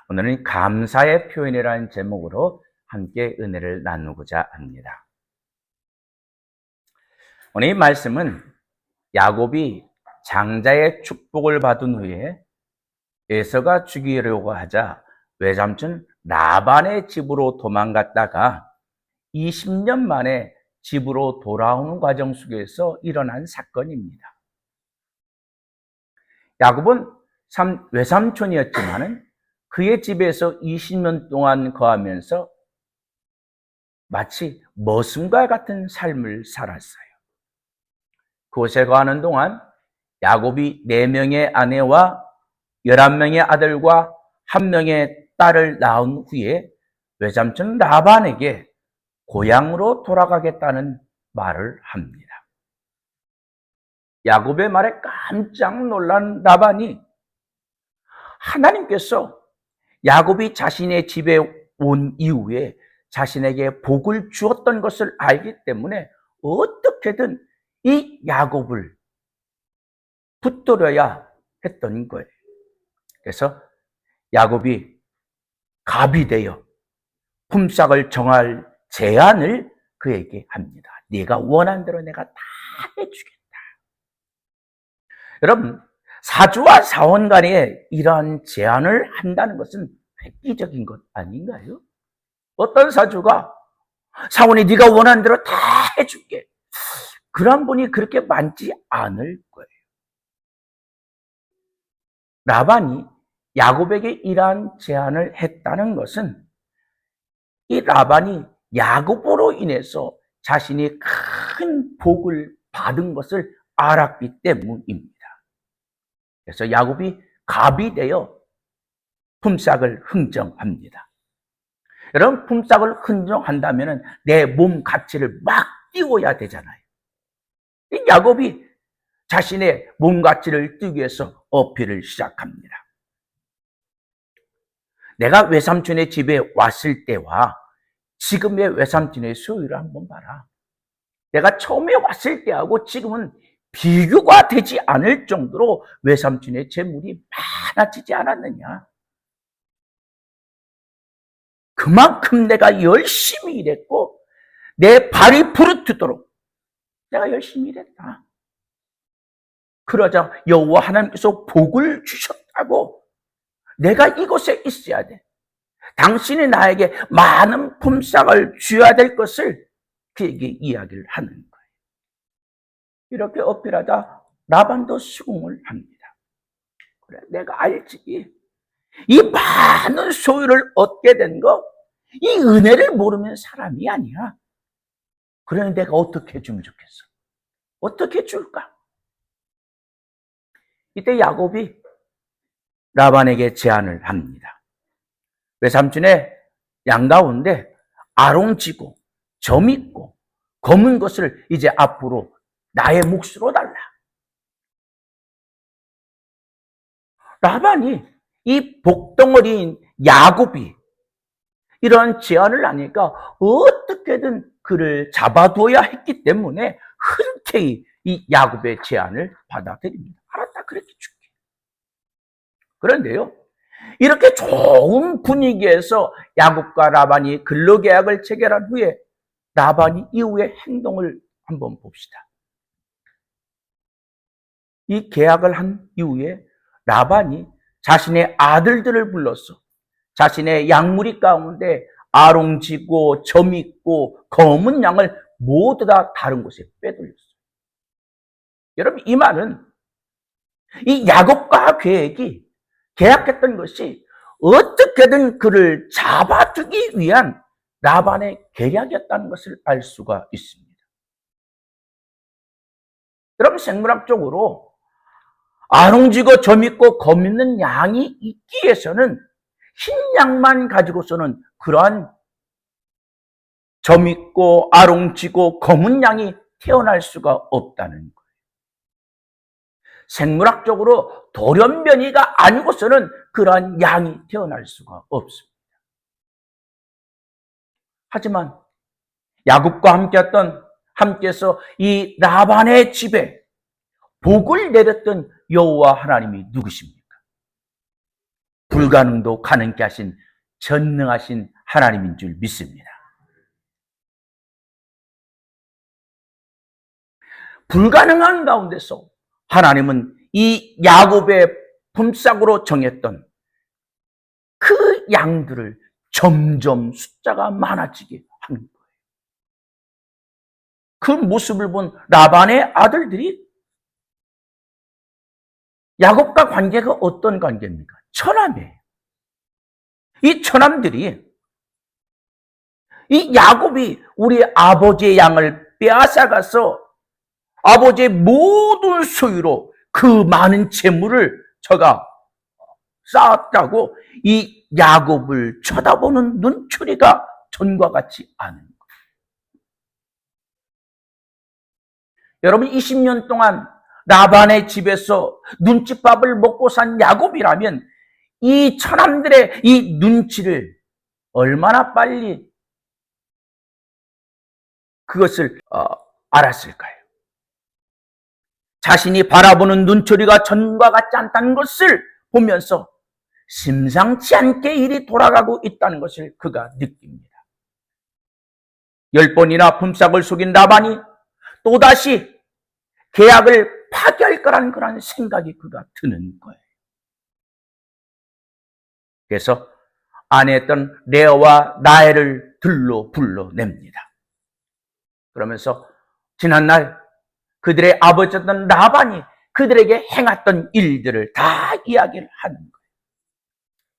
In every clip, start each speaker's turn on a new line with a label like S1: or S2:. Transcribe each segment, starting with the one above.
S1: 오늘은 감사의 표현이라는 제목으로 함께 은혜를 나누고자 합니다. 오늘 이 말씀은 야곱이 장자의 축복을 받은 후에 에서가 죽이려고 하자 외삼촌 라반의 집으로 도망갔다가 20년 만에 집으로 돌아오는 과정 속에서 일어난 사건입니다. 야곱은 외삼촌이었지만 그의 집에서 20년 동안 거하면서 마치 머슴과 같은 삶을 살았어요. 그곳에 거하는 동안 야곱이 4명의 아내와 11명의 아들과 1명의 딸을 낳은 후에 외삼촌 라반에게 고향으로 돌아가겠다는 말을 합니다. 야곱의 말에 깜짝 놀란 라반이 하나님께서 야곱이 자신의 집에 온 이후에 자신에게 복을 주었던 것을 알기 때문에 어떻게든 이 야곱을 붙들어야 했던 거예요. 그래서 야곱이 갑이 되어 품삯을 정할 제안을 그에게 합니다. 네가 원한 대로 내가 다 해주겠다. 여러분, 사주와 사원 간에 이러한 제안을 한다는 것은 획기적인 것 아닌가요? 어떤 사주가 사원이 네가 원하는 대로 다 해줄게. 그런 분이 그렇게 많지 않을 거예요. 라반이 야곱에게 이러한 제안을 했다는 것은 이 라반이 야곱으로 인해서 자신이 큰 복을 받은 것을 알았기 때문입니다. 그래서 야곱이 갑이 되어 품삯을 흥정합니다. 여러분, 품삯을 흥정한다면 내 몸 가치를 막 띄워야 되잖아요. 야곱이 자신의 몸 가치를 띄우기 위해서 어필을 시작합니다. 내가 외삼촌의 집에 왔을 때와 지금의 외삼촌의 소유를 한번 봐라. 내가 처음에 왔을 때하고 지금은 비교가 되지 않을 정도로 외삼촌의 재물이 많아지지 않았느냐. 그만큼 내가 열심히 일했고 내 발이 부르트도록 내가 열심히 일했다. 그러자 여호와 하나님께서 복을 주셨다고 내가 이곳에 있어야 돼. 당신이 나에게 많은 품삯을 줘야 될 것을 그에게 이야기를 하는 거예요. 이렇게 어필하다 라반도 수긍을 합니다. 그래, 내가 알지. 이 많은 소유를 얻게 된 거, 이 은혜를 모르면 사람이 아니야. 그러니 내가 어떻게 해주면 좋겠어? 어떻게 줄까? 이때 야곱이 라반에게 제안을 합니다. 외삼촌의 양 가운데 아롱지고 점 있고 검은 것을 이제 앞으로 나의 몫으로 달라. 라반이 이 복덩어리인 야곱이 이런 제안을 하니까 어떻게든 그를 잡아둬야 했기 때문에 흔쾌히 이 야곱의 제안을 받아들입니다. 알았다, 그렇게 줄게. 그런데요, 이렇게 좋은 분위기에서 야곱과 라반이 근로계약을 체결한 후에 라반이 이후의 행동을 한번 봅시다. 이 계약을 한 이후에 라반이 자신의 아들들을 불러서 자신의 양무리 가운데 아롱지고 점 있고 검은 양을 모두 다 다른 곳에 빼돌렸어요. 여러분, 이 말은 이 야곱과 계약했던 것이 어떻게든 그를 잡아두기 위한 라반의 계략이었다는 것을 알 수가 있습니다. 여러분, 생물학적으로 아롱지고 점 있고 검 있는 양이 있기 위해서는 흰 양만 가지고서는 그러한 점 있고 아롱지고 검은 양이 태어날 수가 없다는 거예요. 생물학적으로 돌연변이가 아니고서는 그러한 양이 태어날 수가 없습니다. 하지만 야곱과 함께해서 이 라반의 집에 복을 내렸던 여호와 하나님이 누구십니까? 불가능도 가능케 하신 전능하신 하나님인 줄 믿습니다. 불가능한 가운데서 하나님은 이 야곱의 품삯으로 정했던 그 양들을 점점 숫자가 많아지게 하는 거예요. 그 모습을 본 라반의 아들들이 야곱과 관계가 어떤 관계입니까? 처남이에요. 이 처남들이 이 야곱이 우리 아버지의 양을 빼앗아가서 아버지의 모든 소유로 그 많은 재물을 저가 쌓았다고 이 야곱을 쳐다보는 눈초리가 전과 같지 않은 거예요. 여러분 20년 동안 라반의 집에서 눈칫밥을 먹고 산 야곱이라면 이 처남들의 이 눈치를 얼마나 빨리 그것을 알았을까요? 자신이 바라보는 눈초리가 전과 같지 않다는 것을 보면서 심상치 않게 일이 돌아가고 있다는 것을 그가 느낍니다. 10번이나 품삯을 속인 라반이 또다시 계약을 파기할 거라는 그런 생각이 그가 드는 거예요. 그래서 아내였던 레아와 라헬을 들로 불러냅니다. 그러면서 지난날 그들의 아버지였던 라반이 그들에게 행했던 일들을 다 이야기를 하는 거예요.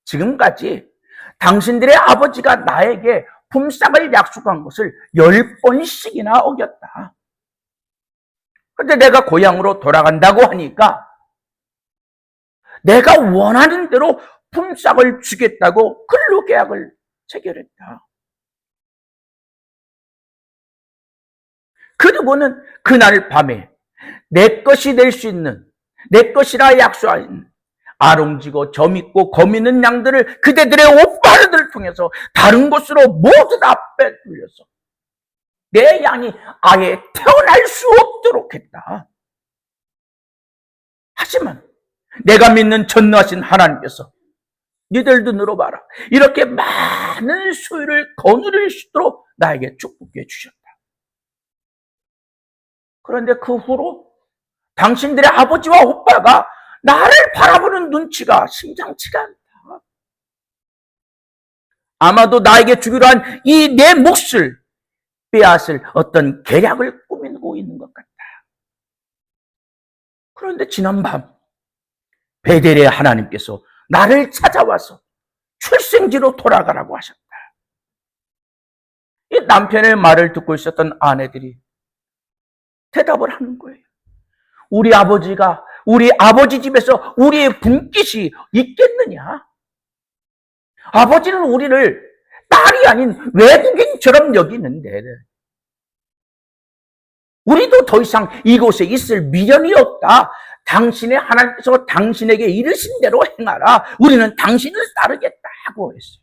S1: 지금까지 당신들의 아버지가 나에게 품삯을 약속한 것을 10번씩이나 어겼다. 그런데 내가 고향으로 돌아간다고 하니까 내가 원하는 대로 품삯을 주겠다고 근로계약을 체결했다. 그리고는 그날 밤에 내 것이 될 수 있는, 내 것이라 약속한 아롱지고 점있고 거미는 양들을 그대들의 오빠들을 통해서 다른 곳으로 모두 다 빼돌려서 내 양이 아예 태어날 수 없도록 했다. 하지만 내가 믿는 전능하신 하나님께서 니들 눈으로 봐라, 이렇게 많은 소유를 거느릴 수 있도록 나에게 축복해 주셨다. 그런데 그 후로 당신들의 아버지와 오빠가 나를 바라보는 눈치가 심상치가 않다. 아마도 나에게 주기로 한 이 내 몫을 빼앗을 어떤 계략을 꾸미고 있는 것 같다. 그런데 지난밤 베델의 하나님께서 나를 찾아와서 출생지로 돌아가라고 하셨다. 이 남편의 말을 듣고 있었던 아내들이 대답을 하는 거예요. 우리 아버지가 우리 아버지 집에서 우리의 분깃이 있겠느냐? 아버지는 우리를 딸이 아닌 외국인처럼 여기는데 우리도 더 이상 이곳에 있을 미련이 없다. 당신의 하나님께서 당신에게 이르신 대로 행하라. 우리는 당신을 따르겠다고 했어요.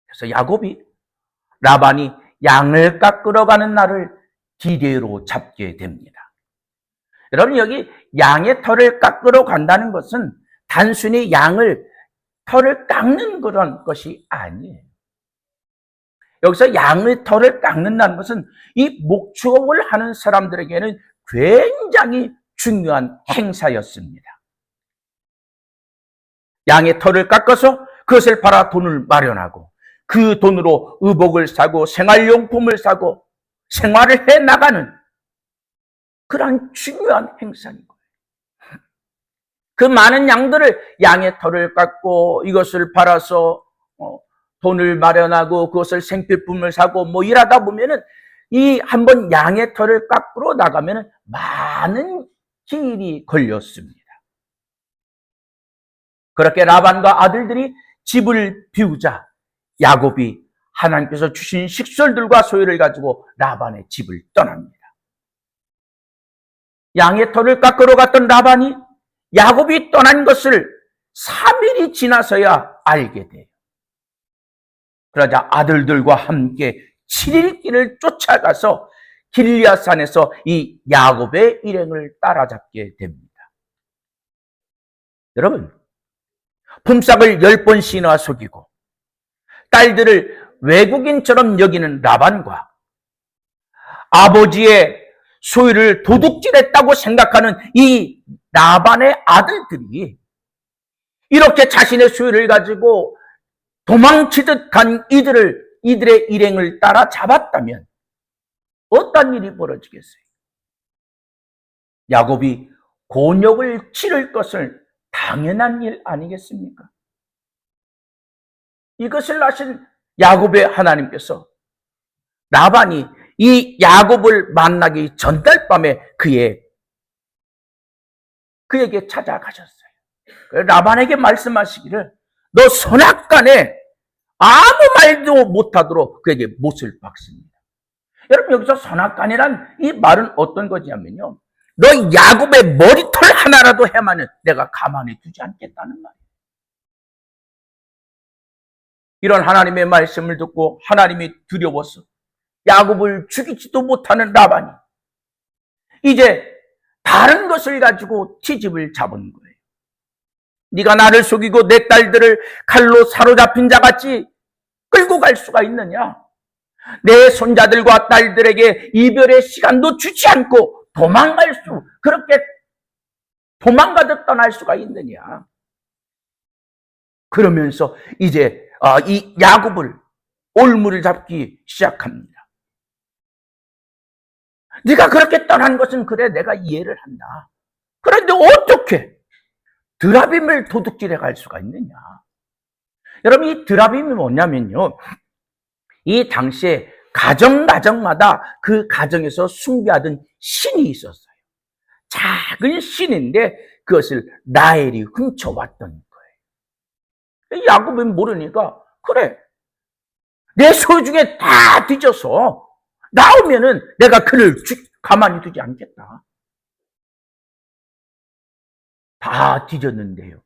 S1: 그래서 야곱이 라반이 양을 깎으러 가는 날을 기대로 잡게 됩니다. 여러분, 여기 양의 털을 깎으러 간다는 것은 단순히 털을 깎는 그런 것이 아니에요. 여기서 양의 털을 깎는다는 것은 이 목축업을 하는 사람들에게는 굉장히 중요한 행사였습니다. 양의 털을 깎아서 그것을 팔아 돈을 마련하고 그 돈으로 의복을 사고 생활용품을 사고 생활을 해 나가는 그런 중요한 행사인 거예요. 그 많은 양들을 양의 털을 깎고 이것을 팔아서 돈을 마련하고 그것을 생필품을 사고 뭐 일하다 보면은 이 한번 양의 털을 깎으러 나가면은 많은 길이 걸렸습니다. 그렇게 라반과 아들들이 집을 비우자 야곱이 하나님께서 주신 식솔들과 소유를 가지고 라반의 집을 떠납니다. 양의 털을 깎으러 갔던 라반이 야곱이 떠난 것을 3일이 지나서야 알게 돼요. 그러자 아들들과 함께 7일 길을 쫓아가서 길리앗산에서 이 야곱의 일행을 따라잡게 됩니다. 여러분, 품삯을 10번씩이나 속이고 딸들을 외국인처럼 여기는 라반과 아버지의 소유를 도둑질했다고 생각하는 이 라반의 아들들이 이렇게 자신의 소유를 가지고 도망치듯 간 이들의 일행을 따라 잡았다면 어떤 일이 벌어지겠어요? 야곱이 곤욕을 치를 것을 당연한 일 아니겠습니까? 이것을 아신 야곱의 하나님께서 라반이 이 야곱을 만나기 전달 밤에 그에게 찾아가셨어요. 라반에게 말씀하시기를 너 선악간에 아무 말도 못하도록 그에게 못을 박습니다. 여러분 여기서 선악간이란 이 말은 어떤 거냐면요. 너 야곱의 머리털 하나라도 해마는 내가 가만히 두지 않겠다는 말이에요. 이런 하나님의 말씀을 듣고 하나님이 두려워서 야곱을 죽이지도 못하는 라반이 이제 다른 것을 가지고 트집을 잡은 거예요. 네가 나를 속이고 내 딸들을 칼로 사로잡힌 자같이 끌고 갈 수가 있느냐? 내 손자들과 딸들에게 이별의 시간도 주지 않고 그렇게 도망가듯 떠날 수가 있느냐? 그러면서 이제 이 야곱을 올무를 잡기 시작합니다. 네가 그렇게 떠난 것은 그래 내가 이해를 한다. 그런데 어떻게 드라빔을 도둑질해 갈 수가 있느냐? 여러분 이 드라빔이 뭐냐면요. 이 당시에 가정마다 그 가정에서 숭배하던 신이 있었어요. 작은 신인데 그것을 라헬이 훔쳐왔던 거예요. 야곱이 모르니까 그래 내 소유 중에 다 뒤져서 나오면은 내가 그를 가만히 두지 않겠다. 다 뒤졌는데요.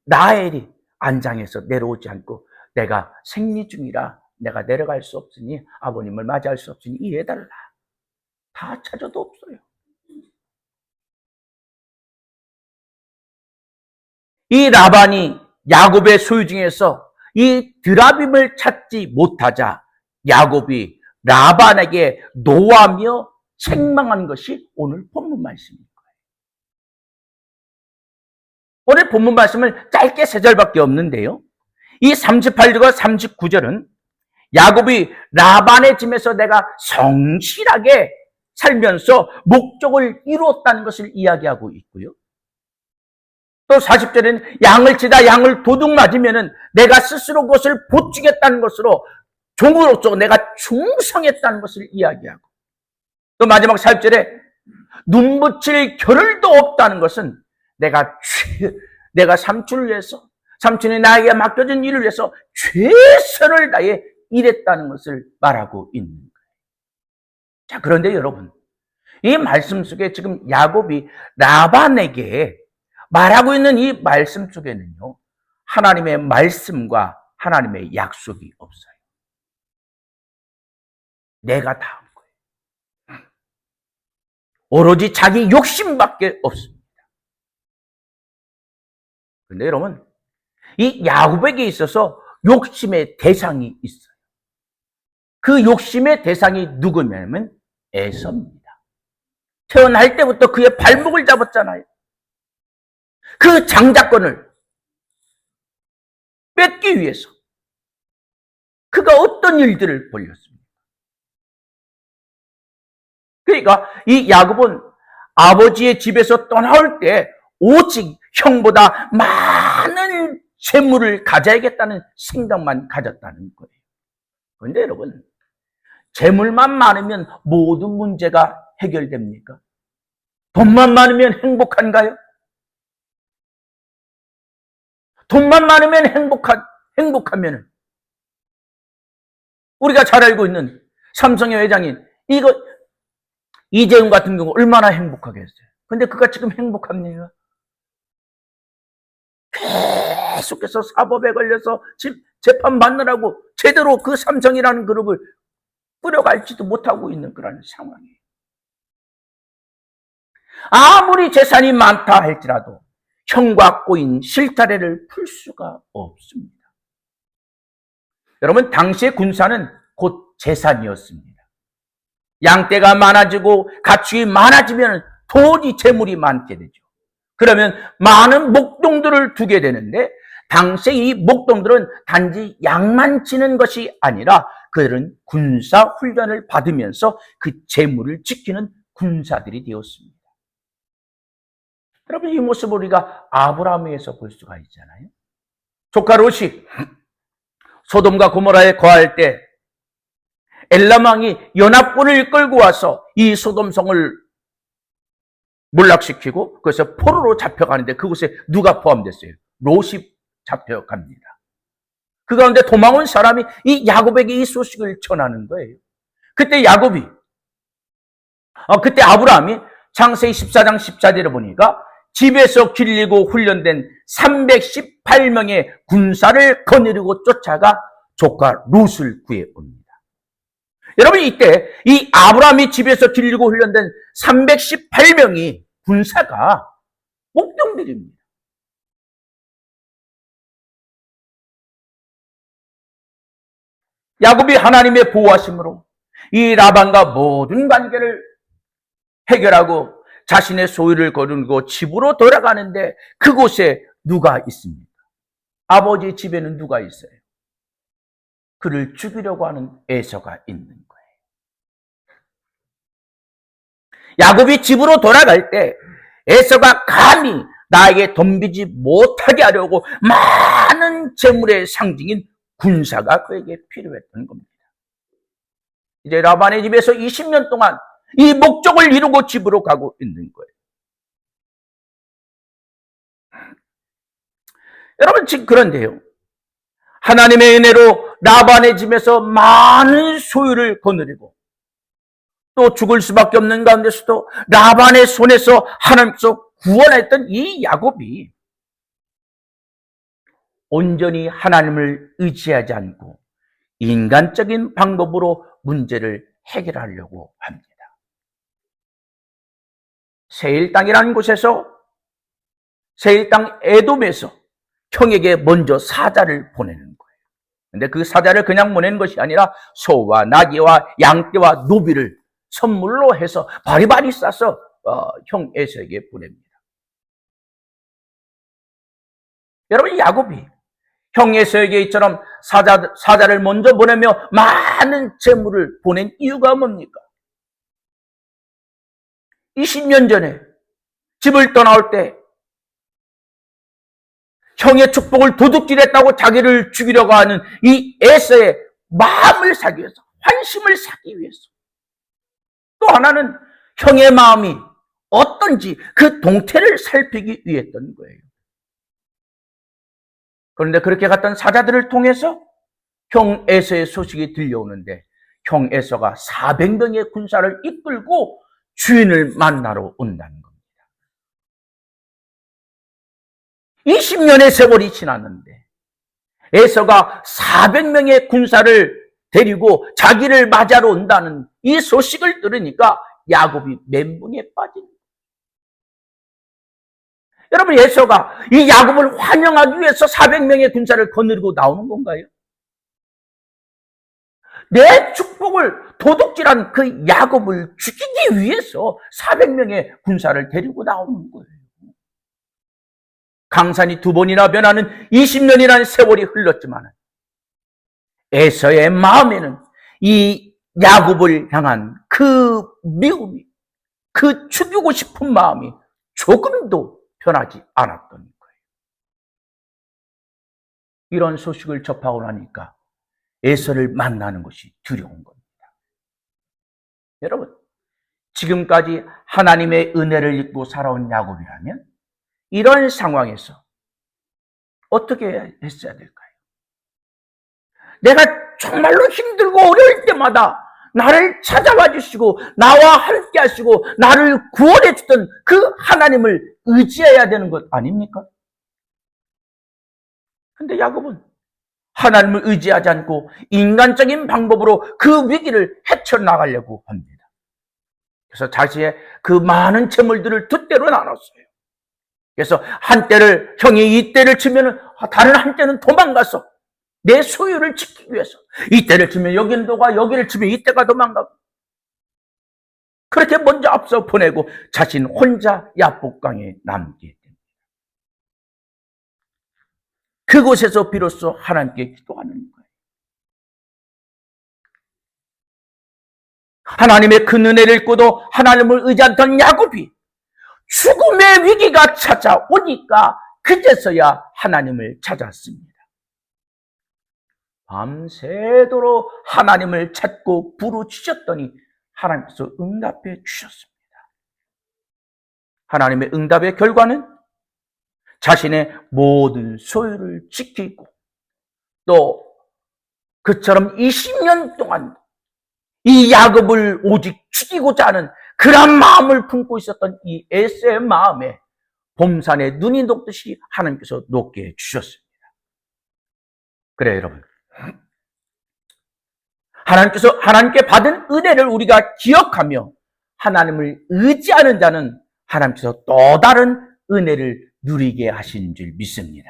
S1: 라헬이 안장에서 내려오지 않고 내가 생리 중이라 내가 내려갈 수 없으니 아버님을 맞이할 수 없으니 이해해달라. 다 찾아도 없어요. 이 라반이 야곱의 소유 중에서 이 드라빔을 찾지 못하자 야곱이 라반에게 노하며 책망한 것이 오늘 본문 말씀입니다. 오늘 본문 말씀을 짧게 3절밖에 없는데요. 이 38절과 39절은 야곱이 라반의 집에서 내가 성실하게 살면서 목적을 이루었다는 것을 이야기하고 있고요. 또 40절에는 양을 치다 양을 도둑 맞으면은 내가 스스로 그것을 보충했다는 것으로 종으로서 내가 충성했다는 것을 이야기하고 또 마지막 40절에 눈 붙일 겨를도 없다는 것은 내가 삼촌을 위해서 삼촌이 나에게 맡겨진 일을 위해서 최선을 다해 일했다는 것을 말하고 있는 거예요. 자, 그런데 여러분 이 말씀 속에 지금 야곱이 라반에게 말하고 있는 이 말씀 속에는요 하나님의 말씀과 하나님의 약속이 없어요. 내가 다 한 거예요. 오로지 자기 욕심밖에 없습니다. 그런데 여러분 이 야곱에게 있어서 욕심의 대상이 있어요. 그 욕심의 대상이 누구냐면 에서입니다. 태어날 때부터 그의 발목을 잡았잖아요. 그 장자권을 뺏기 위해서 그가 어떤 일들을 벌였습니까? 그러니까 이 야곱은 아버지의 집에서 떠나올 때 오직 형보다 많은 재물을 가져야겠다는 생각만 가졌다는 거예요. 그런데 여러분 재물만 많으면 모든 문제가 해결됩니까? 돈만 많으면 행복한가요? 돈만 많으면 행복하면 우리가 잘 알고 있는 삼성의 회장인 이재용 같은 경우 얼마나 행복하겠어요. 근데 그가 지금 행복합니까? 계속해서 사법에 걸려서 재판 받느라고 제대로 그 삼성이라는 그룹을 뿌려갈지도 못하고 있는 그런 상황이에요. 아무리 재산이 많다 할지라도 형과 꼬인 실타래를 풀 수가 없습니다. 여러분, 당시의 군사는 곧 재산이었습니다. 양떼가 많아지고 가축이 많아지면 도저히 재물이 많게 되죠. 그러면 많은 목동들을 두게 되는데, 당시에 이 목동들은 단지 양만 지는 것이 아니라 그들은 군사 훈련을 받으면서 그 재물을 지키는 군사들이 되었습니다. 여러분, 이 모습을 우리가 아브라함에서 볼 수가 있잖아요. 조카 롯이 소돔과 고모라에 거할 때 엘람 왕이 연합군을 끌고 와서 이 소돔성을 몰락시키고 그래서 포로로 잡혀가는데 그곳에 누가 포함됐어요? 롯이 잡혀갑니다. 그 가운데 도망온 사람이 이 야곱에게 이 소식을 전하는 거예요. 그때 그때 아브라함이 창세기 14장 14절에 보니까 집에서 길리고 훈련된 318명의 군사를 거느리고 쫓아가 조카 롯을 구해옵니다. 여러분, 이때 이 아브라함이 집에서 길리고 훈련된 318명이 군사가 목동들입니다. 야곱이 하나님의 보호하심으로 이 라반과 모든 관계를 해결하고 자신의 소유를 거두고 집으로 돌아가는데 그곳에 누가 있습니까? 아버지 집에는 누가 있어요? 그를 죽이려고 하는 에서가 있는 거예요. 야곱이 집으로 돌아갈 때 에서가 감히 나에게 덤비지 못하게 하려고 많은 재물의 상징인 군사가 그에게 필요했던 겁니다. 이제 라반의 집에서 20년 동안 이 목적을 이루고 집으로 가고 있는 거예요. 여러분, 지금 그런데요, 하나님의 은혜로 라반의 집에서 많은 소유를 거느리고 또 죽을 수밖에 없는 가운데서도 라반의 손에서 하나님께서 구원했던 이 야곱이 온전히 하나님을 의지하지 않고 인간적인 방법으로 문제를 해결하려고 합니다. 세일 땅이라는 곳에서, 세일 땅 에돔에서 형에게 먼저 사자를 보내는 거예요. 근데 그 사자를 그냥 보내는 것이 아니라 소와 나귀와 양떼와 노비를 선물로 해서 바리바리 싸서 형 에서에게 보냅니다. 여러분, 야곱이 형 에서에게 이처럼 사자를 먼저 보내며 많은 재물을 보낸 이유가 뭡니까? 20년 전에 집을 떠나올 때 형의 축복을 도둑질했다고 자기를 죽이려고 하는 이 에서의 마음을 사기 위해서, 환심을 사기 위해서, 또 하나는 형의 마음이 어떤지 그 동태를 살피기 위했던 거예요. 그런데 그렇게 갔던 사자들을 통해서 형 에서의 소식이 들려오는데 형 에서가 400명의 군사를 이끌고 주인을 만나러 온다는 겁니다. 20년의 세월이 지났는데 에서가 400명의 군사를 데리고 자기를 맞이하러 온다는 이 소식을 들으니까 야곱이 멘붕에 빠진 거예요. 여러분, 에서가 이 야곱을 환영하기 위해서 400명의 군사를 거느리고 나오는 건가요? 내 축복을 도둑질한 그 야곱을 죽이기 위해서 400명의 군사를 데리고 나오는 거예요. 강산이 2번이나 변하는 20년이라는 세월이 흘렀지만 에서의 마음에는 이 야곱을 향한 그 미움이, 그 죽이고 싶은 마음이 조금도 변하지 않았던 거예요. 이런 소식을 접하고 나니까 에서를 만나는 것이 두려운 겁니다. 여러분, 지금까지 하나님의 은혜를 입고 살아온 야곱이라면 이런 상황에서 어떻게 했어야 될까요? 내가 정말로 힘들고 어려울 때마다 나를 찾아와 주시고 나와 함께 하시고 나를 구원해 주던 그 하나님을 의지해야 되는 것 아닙니까? 근데 야곱은 하나님을 의지하지 않고 인간적인 방법으로 그 위기를 헤쳐나가려고 합니다. 그래서 자신의 그 많은 재물들을 두 대로 나눴어요. 그래서 한때를 형이 이때를 치면은 다른 한때는 도망가서 내 소유를 지키기 위해서 이때를 치면 여기는 도가 여기를 치면 이때가 도망가고 그렇게 먼저 앞서 보내고 자신 혼자 야복강에 남게 됩니다. 그곳에서 비로소 하나님께 기도하는 거예요. 하나님의 큰 은혜를 읽고도 하나님을 의지하던 야곱이 죽음의 위기가 찾아오니까 그제서야 하나님을 찾았습니다. 밤새도록 하나님을 찾고 부르짖었더니 하나님께서 응답해 주셨습니다. 하나님의 응답의 결과는 자신의 모든 소유를 지키고 또 그처럼 20년 동안 이 야곱을 오직 죽이고자 하는 그런 마음을 품고 있었던 이 에서의 마음에 봄산에 눈이 녹듯이 하나님께서 녹게 해주셨습니다. 그래 여러분, 하나님께 받은 은혜를 우리가 기억하며 하나님을 의지하는 자는 하나님께서 또 다른 은혜를 누리게 하시는 줄 믿습니다.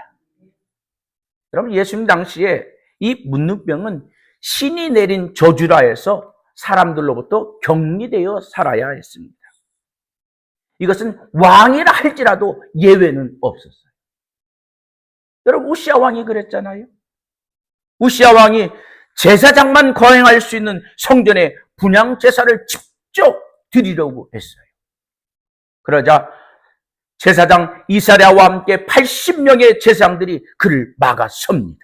S1: 여러분, 예수님 당시에 이 문둥병은 신이 내린 저주라 해서 사람들로부터 격리되어 살아야 했습니다. 이것은 왕이라 할지라도 예외는 없었어요. 여러분, 우시아 왕이 그랬잖아요. 우시아 왕이 제사장만 거행할 수 있는 성전에 분향 제사를 직접 드리려고 했어요. 그러자 제사장 이사랴와 함께 80명의 제사장들이 그를 막아섭니다.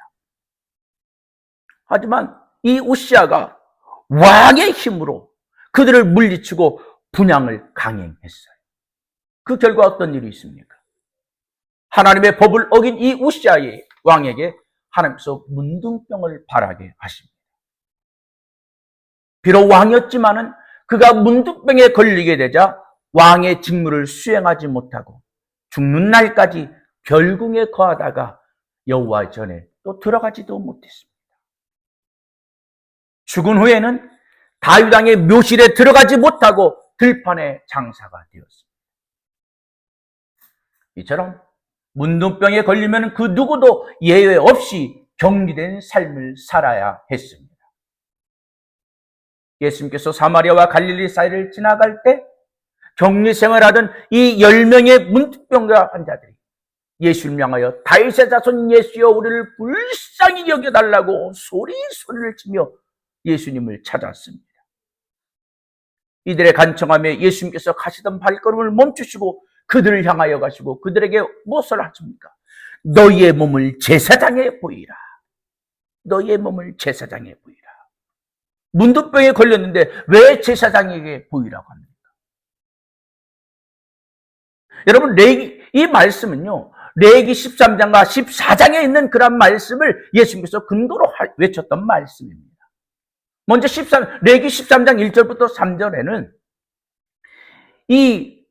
S1: 하지만 이 우시아가 왕의 힘으로 그들을 물리치고 분향을 강행했어요. 그 결과 어떤 일이 있습니까? 하나님의 법을 어긴 이 우시아의 왕에게 하나님께서 문둥병을 발하게 하십니다. 비록 왕이었지만은 그가 문둥병에 걸리게 되자 왕의 직무를 수행하지 못하고 죽는 날까지 별궁에 거하다가 여호와 전에 또 들어가지도 못했습니다. 죽은 후에는 다윗 왕의 묘실에 들어가지 못하고 들판에 장사가 되었습니다. 이처럼 문둥병에 걸리면 그 누구도 예외 없이 격리된 삶을 살아야 했습니다. 예수님께서 사마리아와 갈릴리 사이를 지나갈 때 격리 생활하던 이 10명의 문둥병자 환자들이 예수를 향하여 다윗의 자손 예수여 우리를 불쌍히 여겨달라고 소리를 치며 예수님을 찾았습니다. 이들의 간청함에 예수님께서 가시던 발걸음을 멈추시고 그들을 향하여 가시고 그들에게 무엇을 하십니까? 너희의 몸을 제사장에 보이라. 너희의 몸을 제사장에 보이라. 문둥병에 걸렸는데 왜 제사장에게 보이라고 합니까? 여러분, 이 말씀은요, 레위기 13장과 14장에 있는 그런 말씀을 예수님께서 근거로 외쳤던 말씀입니다. 먼저 레위기 13장 1절부터 3절에는 이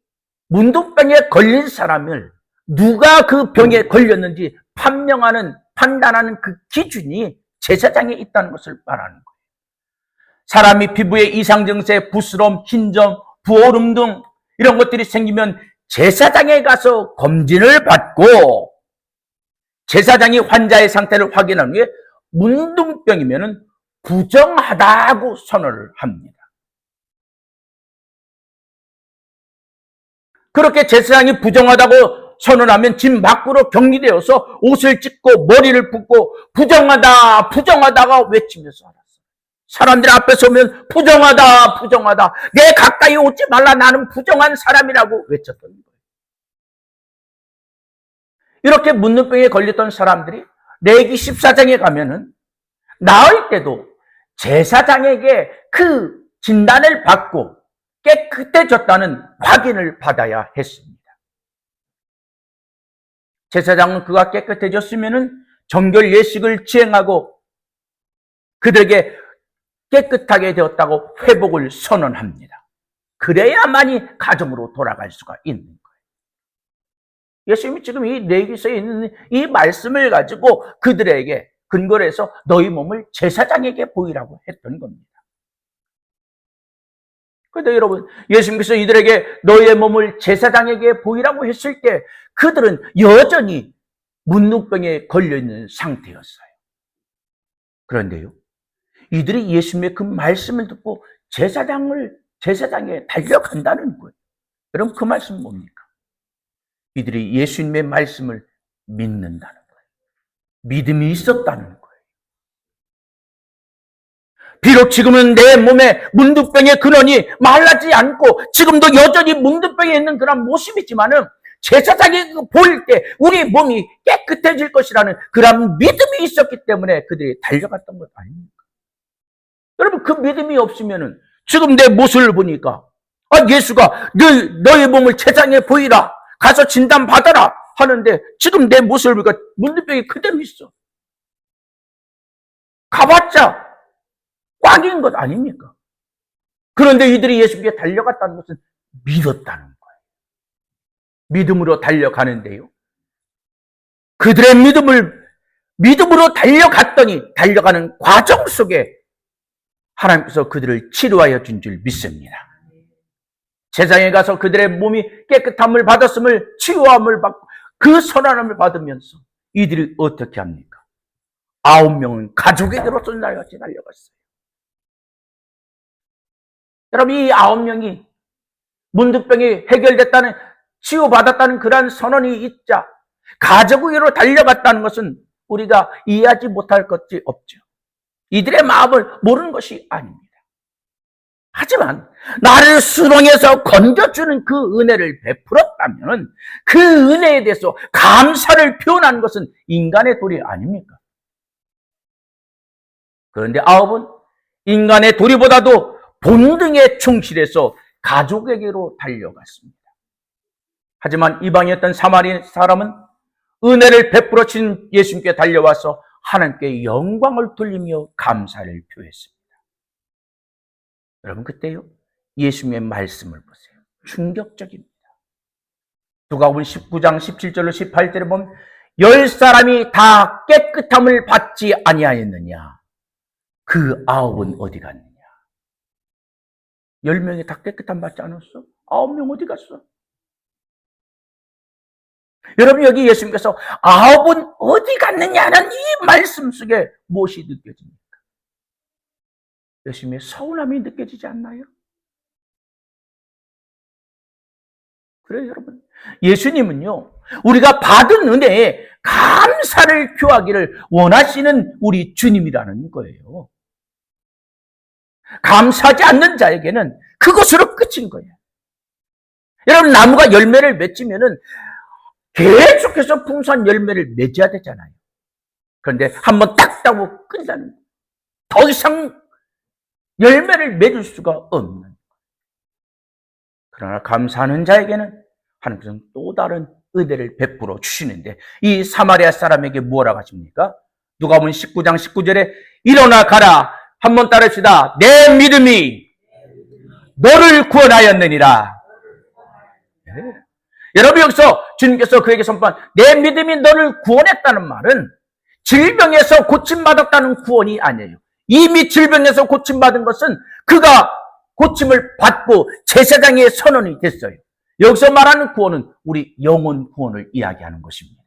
S1: 문둥병에 걸린 사람을 누가 그 병에 걸렸는지 판단하는 그 기준이 제사장에 있다는 것을 말하는 거예요. 사람이 피부에 이상 증세, 부스럼, 흰점, 부어름 등 이런 것들이 생기면 제사장에 가서 검진을 받고 제사장이 환자의 상태를 확인한 후에 문둥병이면 부정하다고 선언을 합니다. 그렇게 제사장이 부정하다고 선언하면 집 밖으로 격리되어서 옷을 찢고 머리를 붓고 부정하다가 외치면서 알았어요. 사람들 앞에 서면 부정하다 내 가까이 오지 말라 나는 부정한 사람이라고 외쳤던 거예요. 이렇게 문둥병에 걸렸던 사람들이 레위기 14장에 가면은 나을 때도 제사장에게 그 진단을 받고 깨끗해졌다는 확인을 받아야 했습니다. 제사장은 그가 깨끗해졌으면 정결 예식을 지행하고 그들에게 깨끗하게 되었다고 회복을 선언합니다. 그래야만이 가정으로 돌아갈 수가 있는 거예요. 예수님이 지금 이 레위기서에 있는 이 말씀을 가지고 그들에게 근거를 해서 너희 몸을 제사장에게 보이라고 했던 겁니다. 그런데 여러분, 예수님께서 이들에게 너의 몸을 제사장에게 보이라고 했을 때 그들은 여전히 문둥병에 걸려있는 상태였어요. 그런데요, 이들이 예수님의 그 말씀을 듣고 제사장에 달려간다는 거예요. 여러분, 그 말씀은 뭡니까? 이들이 예수님의 말씀을 믿는다는 거예요. 믿음이 있었다는 거예요. 비록 지금은 내 몸에 문둥병의 근원이 말라지 않고 지금도 여전히 문둥병에 있는 그런 모습이지만은 제사장이 보일 때 우리 몸이 깨끗해질 것이라는 그런 믿음이 있었기 때문에 그들이 달려갔던 것 아닙니까? 여러분, 그 믿음이 없으면은 지금 내 모습을 보니까 예수가 너의 몸을 제사장에 보이라, 가서 진단 받아라 하는데 지금 내 모습을 보니까 문둥병이 그대로 있어. 가봤자 꽉인 것 아닙니까? 그런데 이들이 예수께 달려갔다는 것은 믿었다는 거예요. 믿음으로 달려가는데요, 그들의 믿음으로 달려가는 과정 속에 하나님께서 그들을 치료하여 준 줄 믿습니다. 세상에 가서 그들의 몸이 깨끗함을 받았음을, 치유함을 받고 그 선한함을 받으면서 이들이 어떻게 합니까? 9명은 가족에게로 쏜날같이 달려갔어요. 여러분, 이 9명이 문둥병이 해결됐다는, 치유받았다는 그러한 선언이 있자 가족에게로 달려갔다는 것은 우리가 이해하지 못할 것이 없죠. 이들의 마음을 모르는 것이 아닙니다. 하지만 나를 수렁에서 건져주는 그 은혜를 베풀었다면 그 은혜에 대해서 감사를 표현하는 것은 인간의 도리 아닙니까? 그런데 9은 인간의 도리보다도 본능에 충실해서 가족에게로 달려갔습니다. 하지만 이방이었던 사마리 사람은 은혜를 베풀어 주신 예수님께 달려와서 하나님께 영광을 돌리며 감사를 표했습니다. 여러분, 그때요, 예수님의 말씀을 보세요. 충격적입니다. 누가복음 19장 17절로 18절에 보면 10사람이 다 깨끗함을 받지 아니하였느냐? 그 9은 어디 갔느냐? 10명이 다 깨끗함 받지 않았어? 9명 어디 갔어? 여러분, 여기 예수님께서 9은 어디 갔느냐는 이 말씀 속에 무엇이 느껴집니까? 예수님의 서운함이 느껴지지 않나요? 그래요, 여러분. 예수님은요, 우리가 받은 은혜에 감사를 표하기를 원하시는 우리 주님이라는 거예요. 감사하지 않는 자에게는 그것으로 끝인 거예요. 여러분, 나무가 열매를 맺으면은 계속해서 풍성한 열매를 맺어야 되잖아요. 그런데 한번 딱 따고 끝나는, 더 이상 열매를 맺을 수가 없는. 그러나 감사하는 자에게는 하나님께서는 또 다른 은혜를 베풀어 주시는데 이 사마리아 사람에게 뭐라고 하십니까? 누가복음 19장 19절에 일어나 가라. 한번 따르시다. 내 믿음이 너를 구원하였느니라. 네. 여러분, 여기서 주님께서 그에게 선포한 내 믿음이 너를 구원했다는 말은 질병에서 고침받았다는 구원이 아니에요. 이미 질병에서 고침받은 것은 그가 고침을 받고 제사장의 선언이 됐어요. 여기서 말하는 구원은 우리 영혼 구원을 이야기하는 것입니다.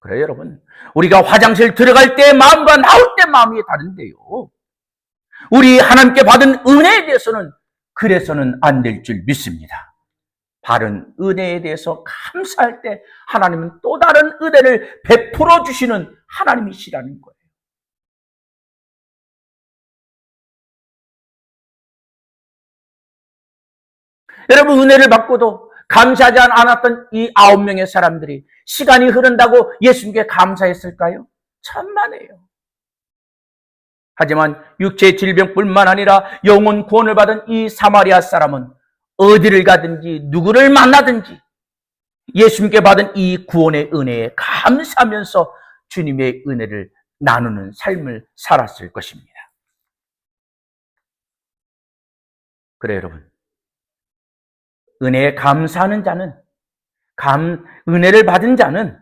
S1: 그래요, 여러분. 우리가 화장실 들어갈 때 마음과 나올 때 마음이 다른데요, 우리 하나님께 받은 은혜에 대해서는 그래서는 안 될 줄 믿습니다. 바른 은혜에 대해서 감사할 때 하나님은 또 다른 은혜를 베풀어 주시는 하나님이시라는 거예요. 여러분, 은혜를 받고도 감사하지 않았던 이 9명의 사람들이 시간이 흐른다고 예수님께 감사했을까요? 천만에요. 하지만 육체의 질병뿐만 아니라 영혼 구원을 받은 이 사마리아 사람은 어디를 가든지 누구를 만나든지 예수님께 받은 이 구원의 은혜에 감사하면서 주님의 은혜를 나누는 삶을 살았을 것입니다. 그래, 여러분. 은혜에 감사하는 자는, 은혜를 받은 자는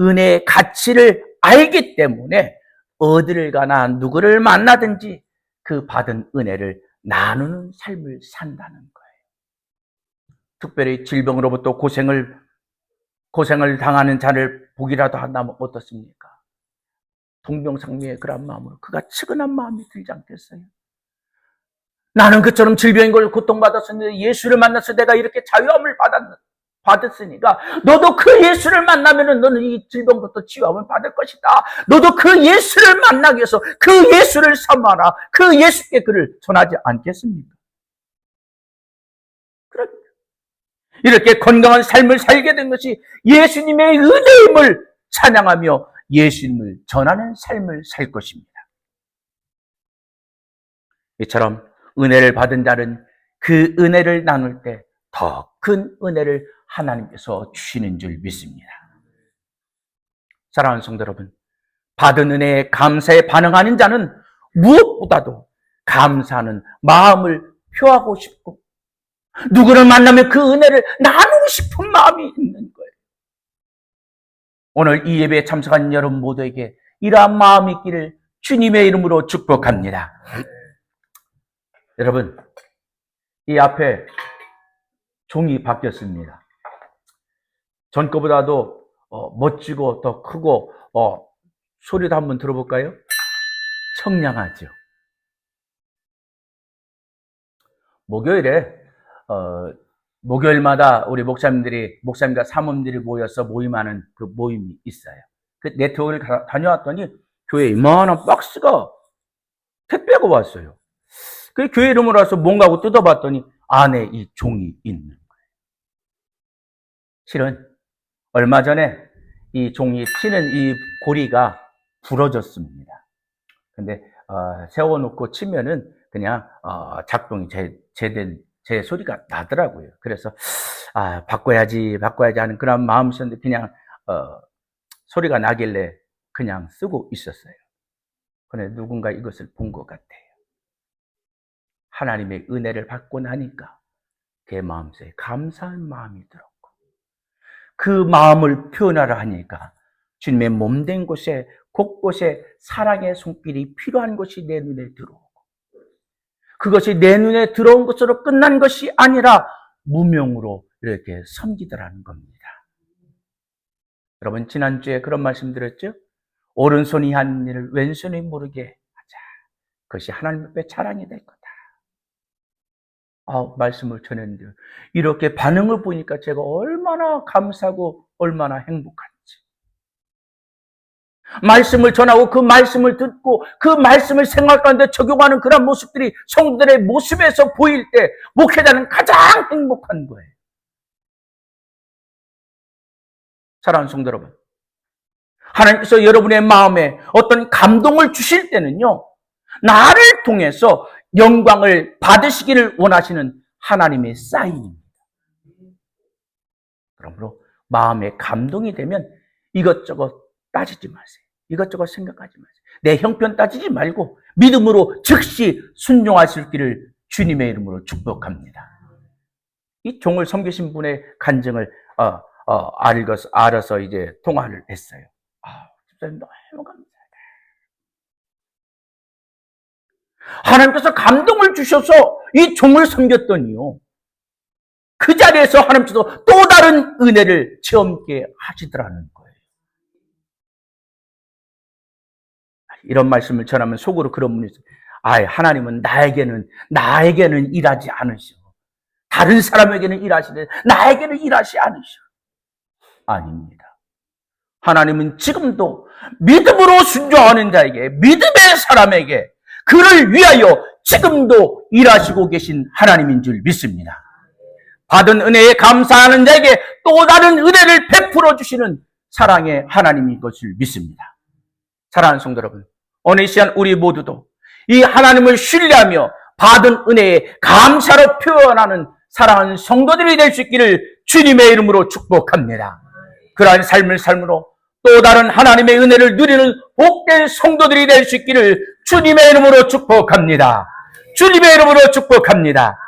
S1: 은혜의 가치를 알기 때문에 어디를 가나 누구를 만나든지 그 받은 은혜를 나누는 삶을 산다는 거예요. 특별히 질병으로부터 고생을 당하는 자를 보기라도 한다면 어떻습니까? 동병상련의 그런 마음으로 그가 측은한 마음이 들지 않겠어요? 나는 그처럼 질병인 걸 고통받았었는데 예수를 만나서 내가 이렇게 자유함을 받았으니까 너도 그 예수를 만나면은 너는 이 질병부터 치유함을 받을 것이다. 너도 그 예수를 만나기 위해서 그 예수를 삼아라. 그 예수께 그를 전하지 않겠습니까? 그러니까 이렇게 건강한 삶을 살게 된 것이 예수님의 은혜임을 찬양하며 예수님을 전하는 삶을 살 것입니다. 이처럼 은혜를 받은 자는 그 은혜를 나눌 때 더 큰 은혜를 하나님께서 주시는 줄 믿습니다. 사랑하는 성도 여러분, 받은 은혜에 감사에 반응하는 자는 무엇보다도 감사하는 마음을 표하고 싶고 누구를 만나면 그 은혜를 나누고 싶은 마음이 있는 거예요. 오늘 이 예배에 참석한 여러분 모두에게 이러한 마음이 있기를 주님의 이름으로 축복합니다. 여러분, 이 앞에 종이 바뀌었습니다. 전 거보다도 멋지고 더 크고 소리도 한번 들어볼까요? 청량하죠. 목요일에 목요일마다 우리 목사님과 사모님들이 모여서 모임하는 그 모임이 있어요. 그 네트워크를 다녀왔더니 교회에 이만한 박스가 택배가 왔어요. 그 교회 이름으로 와서 뭔가 하고 뜯어봤더니 안에 이 종이 있는 거예요. 실은 얼마 전에 이 종이 치는 이 고리가 부러졌습니다. 근데 세워놓고 치면은 그냥 작동이 제 소리가 나더라고요. 그래서 바꿔야지 하는 그런 마음이었는데 그냥 소리가 나길래 그냥 쓰고 있었어요. 그런데 누군가 이것을 본 것 같아요. 하나님의 은혜를 받고 나니까 그의 마음속에 감사한 마음이 들었고 그 마음을 표현하려 하니까 주님의 몸된 곳에 곳곳에 사랑의 손길이 필요한 것이 내 눈에 들어오고 그것이 내 눈에 들어온 것으로 끝난 것이 아니라 무명으로 이렇게 섬기더라는 겁니다. 여러분 지난주에 그런 말씀 드렸죠? 오른손이 하는 일을 왼손이 모르게 하자. 그것이 하나님 앞에 자랑이 될 거다. 말씀을 전했는데 이렇게 반응을 보니까 제가 얼마나 감사하고 얼마나 행복한지. 말씀을 전하고 그 말씀을 듣고 그 말씀을 생활 가운데 적용하는 그런 모습들이 성도들의 모습에서 보일 때 목회자는 가장 행복한 거예요. 사랑하는 성도 여러분, 하나님께서 여러분의 마음에 어떤 감동을 주실 때는요, 나를 통해서 영광을 받으시기를 원하시는 하나님의 사인입니다. 그러므로 마음에 감동이 되면 이것저것 따지지 마세요. 이것저것 생각하지 마세요. 내 형편 따지지 말고 믿음으로 즉시 순종하실 길을 주님의 이름으로 축복합니다. 이 종을 섬기신 분의 간증을 알아서 이제 통화를 했어요. 집사님 너무 감사해요. 하나님께서 감동을 주셔서 이 종을 섬겼더니요. 그 자리에서 하나님께서 또 다른 은혜를 체험케 하시더라는 거예요. 이런 말씀을 전하면 속으로 그런 분이 있어요. 하나님은 나에게는 일하지 않으셔. 다른 사람에게는 일하시는데 나에게는 일하시 않으셔. 아닙니다. 하나님은 지금도 믿음으로 순종하는 자에게, 믿음의 사람에게 그를 위하여 지금도 일하시고 계신 하나님인 줄 믿습니다. 받은 은혜에 감사하는 자에게 또 다른 은혜를 베풀어 주시는 사랑의 하나님인 것을 믿습니다. 사랑하는 성도 여러분, 오늘 이 시간 우리 모두도 이 하나님을 신뢰하며 받은 은혜에 감사로 표현하는 사랑하는 성도들이 될 수 있기를 주님의 이름으로 축복합니다. 그러한 삶을 삶으로 또 다른 하나님의 은혜를 누리는 복된 성도들이 될 수 있기를 주님의 이름으로 축복합니다. 주님의 이름으로 축복합니다.